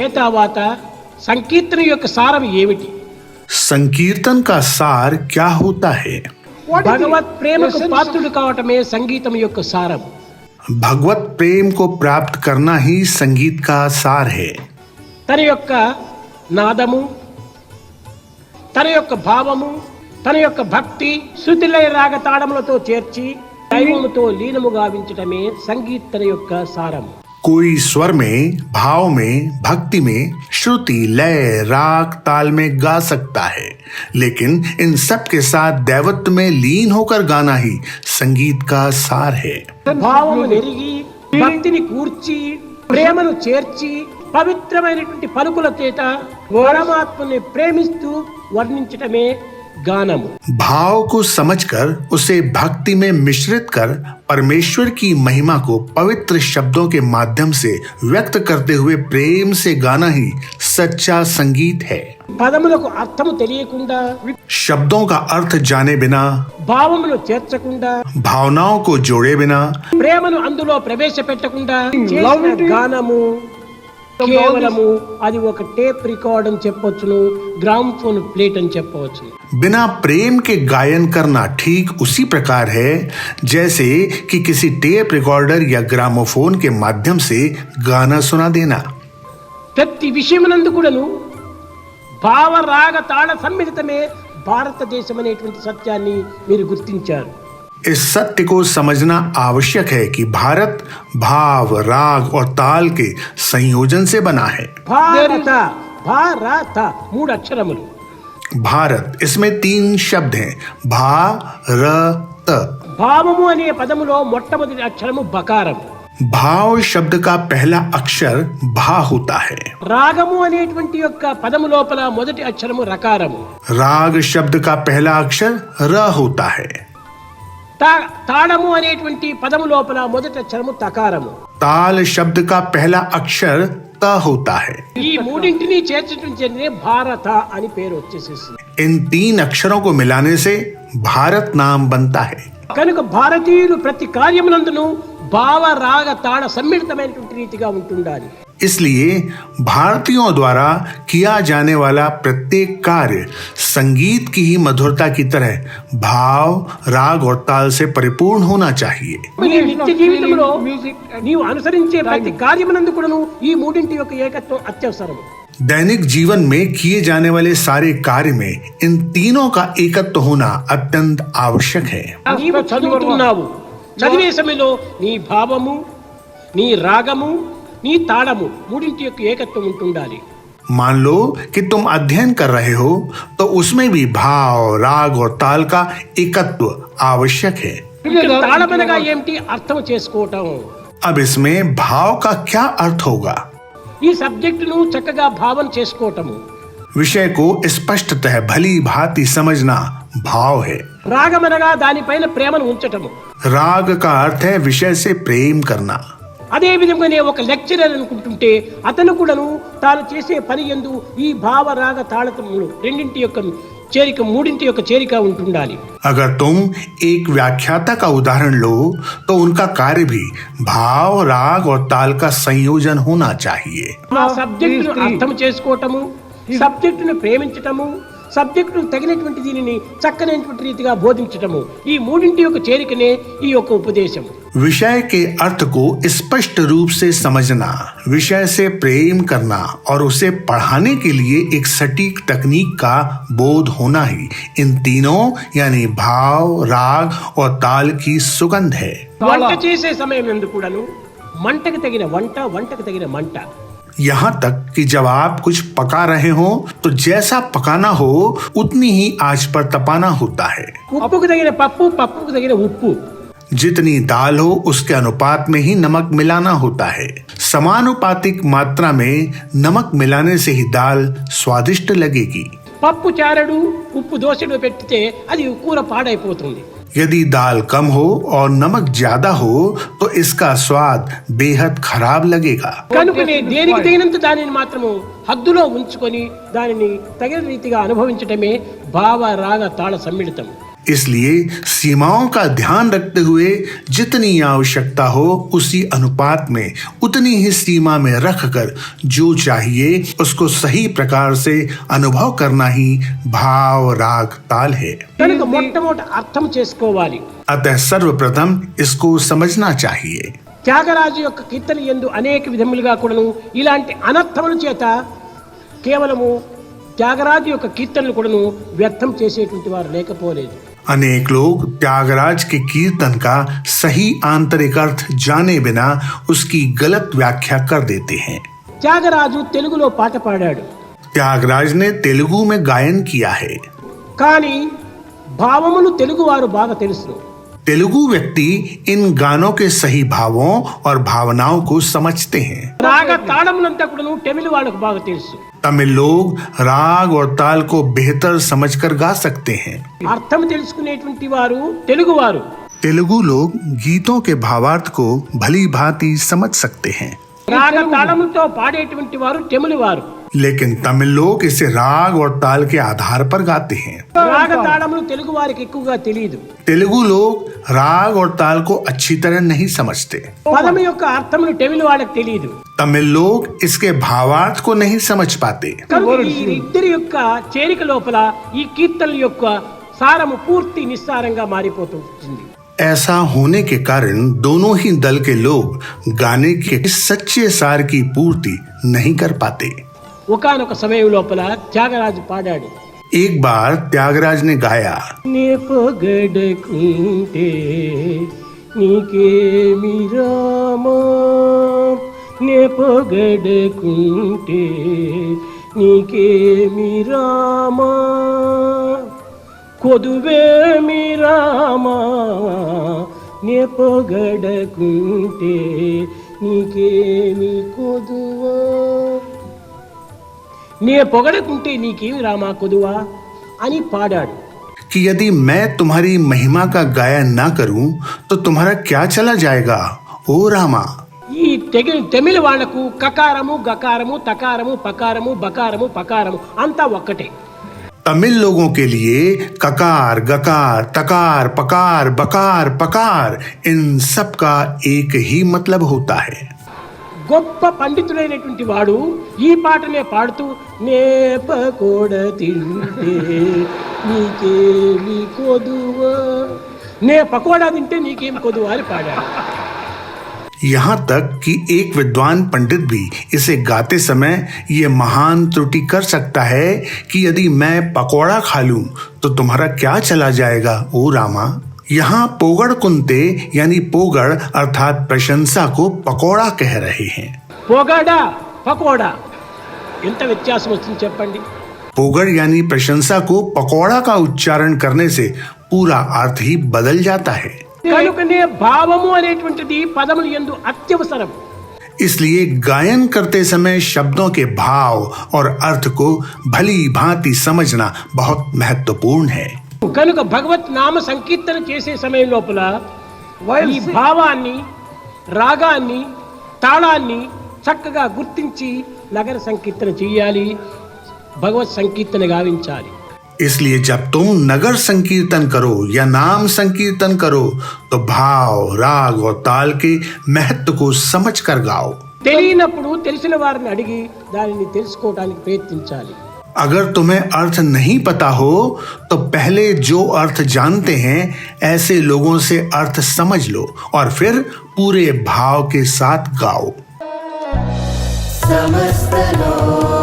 ఏతావాత సంకీర్తన యొక్క సారం ఏమిటి? संकीर्तन का सार क्या होता है? భగవత్ ప్రేమకు పాత్రుడు కావటమే సంగీతం యొక్క సారం. भगवत प्रेम को प्राप्त करना ही संगीत का सार है. తన యొక్క నాదము, తన యొక్క భావము, తన యొక్క భక్తి శృతిలయ రాగ తాళములతో చేర్చి దైవముతో లీనము గావించటమే సంగీతన యొక్క సారం. कोई स्वर में, भाव में, भक्ति में, श्रुति, लय, राग, ताल में गा सकता है, लेकिन इन सब के साथ दैवत्व में लीन होकर गाना ही संगीत का सार है. భావము నెరిగి భక్తిని కూర్చి ప్రేమను చేర్చి పవిత్రమైనటువంటి పలుకుల చేత పరమాత్మని ప్రేమిస్తూ వర్ణించటమే गानम. भाव को समझकर उसे भक्ति में मिश्रित कर परमेश्वर की महिमा को पवित्र शब्दों के माध्यम से व्यक्त करते हुए प्रेम से गाना ही सच्चा संगीत है. పదములకు అర్థము తెలియకుండా, शब्दों का अर्थ जाने बिना, భావమును చేర్చకుండా, भावनाओं को जोड़े बिना, ప్రేమను అందులో ప్రవేశపెట్టకుండా చేసిన గానము కేవలము అది ఒక టేప్ రికార్డ్ అని చెప్పొచ్చును, గ్రామ్ఫోన్ ప్లేట్ అని చెప్పవచ్చు. बिना प्रेम के गायन करना ठीक उसी प्रकार है जैसे कि किसी टेप रिकॉर्डर या ग्रामोफोन के माध्यम से गाना सुना देना. ప్రతి విషయమునందు కూడాను భావ రాగ తాళ సమ్మిళితమే భారతదేశం అనేటువంటి సత్యాన్ని మీరు గుర్తించారు. इस सत्य को समझना आवश्यक है कि भारत भाव, राग और ताल के संयोजन से बना है. భారత భారత మూడు అక్షరములు. भारत, इसमें 3 शब्द हैं, भारत. భావము అనే పదములో మొట్టమొదటి అక్షరము బకారము. भाव शब्द का पहला अक्षर भा होता है. రాగము అనేటువంటి యొక్క పదము లోపల మొదటి అక్షరము రకారము. राग शब्द का पहला अक्षर र होता है. తాళము అనేటువంటి పదము లోపల మొదటి అక్షరము తకారము. ताल शब्द का पहला अक्षर त होता है. ఈ మూడింటిని చేర్చడం చేతనే భారత అని పేరు వచ్చేసేసింది. इन 3 अक्षरों को मिलाने से भारत नाम बनता है. కనుక భారతీయులు ప్రతి కార్యమునందును భావ రాగ తాళ సమ్మిళితమైనటువంటి రీతిగా ఉంటుండాలి. इसलिए भारतीयों द्वारा किया जाने वाला प्रत्येक कार्य संगीत की ही मधुरता की तरह भाव, राग और ताल से परिपूर्ण होना चाहिए. నీ నిత్య జీవితంలో నీవు అనుసరించే ప్రతి కార్యమునందు కూడాను ఈ మూడింటి యొక్క ఏకత్వం అత్యవసరం. दैनिक जीवन में किए जाने वाले सारे कार्य में इन तीनों का एकत्व होना अत्यंत आवश्यक है. నీవు చదువుతున్నావు, చదివే సమయంలో నీ భావము, నీ రాగము, నీ తాళము మూడింటి యొక్క ఏకత్వం ఉంటుండాలి. मान लो कि तुम अध्ययन कर रहे हो तो उसमें भी भाव, राग और ताल का एकत्व आवश्यक है. తాళమనగా ఏమిటి అర్థం చేసుకోవటం. अब इसमें भाव का क्या अर्थ होगा? ఈ సబ్జెక్టును చక్కగా భావన చేసుకోవటము. विषय को स्पष्टतः भली भांति समझना भाव है. రాగమనగా దానిపైన ప్రేమను ఉంచటము. राग का अर्थ है विषय से प्रेम करना. అదే విధంగానే ఒక లెక్చరర్ అనుకుంటుంటే అతను కూడాను తాను చేసే పని యందు ఈ భావ రాగ తాళతములు రెండింటి యొక్క చేరిక, మూడింటి యొక్క చేరిక ఉంటుండాలి. अगर तुम एक व्याख्याता का उदाहरण लो तो उनका कार्य भी भाव, राग और ताल का संयोजन होना चाहिए. ఆ సబ్జెక్టును అర్థం చేసుకోవటము, సబ్జెక్టును ప్రేమించటము, సబ్జెక్టును తగినటువంటి దీనిని చక్కనైనటువంటి రీతిగా బోధించటము, ఈ మూడింటి యొక్క చేరికనే ఈ యొక్క ఉపదేశం. विषय के अर्थ को स्पष्ट रूप से समझना, विषय से प्रेम करना और उसे पढ़ाने के लिए एक सटीक तकनीक का बोध होना ही इन तीनों यानी भाव, राग और ताल की सुगंध है. వంట చేసే సమయం నందు కూడాను మంటకు తగిన వంట, వంటకు తగిన మంట. यहाँ तक कि जब आप कुछ पका रहे हो तो जैसा पकाना हो उतनी ही आंच पर तपाना होता है. ఉప్పుకు తగిన పప్పు, పప్పుకు తగిన ఉప్పు. जितनी दाल हो उसके अनुपात में ही नमक मिलाना होता है. समानुपातिक मात्रा में नमक मिलाने से ही दाल स्वादिष्ट लगेगी. పప్పు చారడు, ఉప్పు దోసెడు పెట్టితే అది కూర పాడైపోతుంది. यदि दाल कम हो और नमक ज्यादा हो तो इसका स्वाद बेहद खराब लगेगा. కనుకనే దేనికి తగినంత దానిని మాత్రము హద్దులో ఉంచుకొని దానిని తగిన రీతిగా అనుభవించటమే భావ రాగ తాళ సమ్మిళితం. इसलिए सीमाओं का ध्यान रखते हुए जितनी आवश्यकता हो उसी अनुपात में उतनी ही सीमा में रखकर जो चाहिए उसको सही प्रकार से अनुभव करना ही भाव राग ताल है। కనుక మొట్టమొదట అర్థం చేసుకోవాలి। अतः सर्वप्रथम इसको समझना चाहिए। త్యాగరాజు యొక్క కీర్తన యందు అనేక విధములుగా కూడాను ఇలాంటి అనర్థముల చేత కేవలము త్యాగరాజు యొక్క కీర్తనలు కూడాను వ్యర్థం చేసేటువంటి వారు లేకపోలేదు। अनेक लोग त्यागराज के कीर्तन का सही आंतरिक अर्थ जाने बिना उसकी गलत व्याख्या कर देते हैं। త్యాగరాజు తెలుగులో పాట పాడాడు, त्यागराज ने तेलुगु में गायन किया है, కానీ భావములు తెలుగు వారు బాగా తెలుసు। तेलुगु व्यक्ति इन गानों के सही भावों और भावनाओं को समझते हैं। రాగ తాళములంతా కూడాను తమిళ వాళ్ళకు బాగా తెలుసు। तमिल लोग राग और ताल को बेहतर समझकर गा सकते हैं। అర్థం తెలుసుకునేటువంటి వారు తెలుగు వారు। तेलुगु लोग गीतों के भावार्थ को भली भांति समझ सकते हैं, రాగ తాళములతో పాడేటువంటి వారు తమిళ వారు। लेकिन तमिल लोग इसे राग और ताल के आधार पर गाते हैं। రాగ తాళములు తెలుగు వారికి ఎక్కువగా తెలియదు। तेलुगु लोग राग और ताल को अच्छी तरह नहीं समझते। పదం యొక్క అర్థములు తమిళ వాళ్ళకి తెలియదు। तमिल लोग इसके भावार्थ को नहीं समझ पाते। కనుక ఈ ఇద్దరి యొక్క చేరిక లోపల ఈ కీర్తనల యొక్క సారము పూర్తి నిస్సారంగా మారిపోతుంది। ऐसा होने के कारण दोनों ही दल के लोग गाने के सच्चे सार की पूर्ति नहीं कर पाते। ఒకానొక సమయం లోపల త్యాగరాజు పాడాడు, एक बार त्यागराज ने गाया, నే పొగడకుంటే నీకేమి రామా, నే పొగడకుంటే నీకేమి రామా, కొదువేమి రామా, నే పొగడకుంటే నీకేమి కొదువా, నే పొగడకుంటే నీకేమి రామా కొదువా అని పాడాడు। कि यदि मैं तुम्हारी महिमा का गायन ना करूं तो तुम्हारा क्या चला जाएगा ओ रामा। ఈ తమిళ వాళ్లకు కకారము గకారము తకారము పకారము బకారము పకారము అంతా ఒక్కటే। तमिल लोगों के लिए ककार गकार तकार पकार बकार पकार इन सब का एक ही मतलब होता है। గొప్ప పండితుడైనటువంటి వాడు ఈ పాటనే పాడుతూ నే పకోడ తింటే నీకేమి కొదువా, నే పకోడా తింటే నీకేమి కొదువా అని పాడాడు। यहाँ तक कि एक विद्वान पंडित भी इसे गाते समय ये महान त्रुटि कर सकता है कि यदि मैं पकौड़ा खा लूं तो तुम्हारा क्या चला जाएगा ओ रामा। यहाँ पोगड़ कुंते यानी पोगड़ अर्थात प्रशंसा को पकौड़ा कह रहे हैं। పొగడా పకోడా ఎంత వ్యత్యాసం వస్తుంది చెప్పండి। पोगड़ यानी प्रशंसा को पकौड़ा का उच्चारण करने से पूरा अर्थ ही बदल जाता है। కనుకనే భావము అనేటువంటిది పదముల యందు అత్యవసరం। इसलिए गायन करते समय शब्दों के भाव और अर्थ को भली भांति समझना बहुत महत्वपूर्ण है। కనుక భగవత్ నామ సంకీర్తన చేసే సమయం లోపల ఈ భావాన్ని రాగాన్ని తాళాన్ని చక్కగా గుర్తించి నగర సంకీర్తన చేయాలి, భగవత్ సంకీర్తన గావించాలి। इसलिए जब तुम नगर संकीर्तन करो या नाम संकीर्तन करो तो भाव राग और ताल के महत्व को समझ कर गाओ। తెలియనప్పుడు తెలిసిన వారిని అడిగి దానిని తెలుసుకోవడానికి ప్రయత్నించాలి। अगर तुम्हें अर्थ नहीं पता हो तो पहले जो अर्थ जानते हैं ऐसे लोगों से अर्थ समझ लो और फिर पूरे भाव के साथ गाओ। समस्त लोग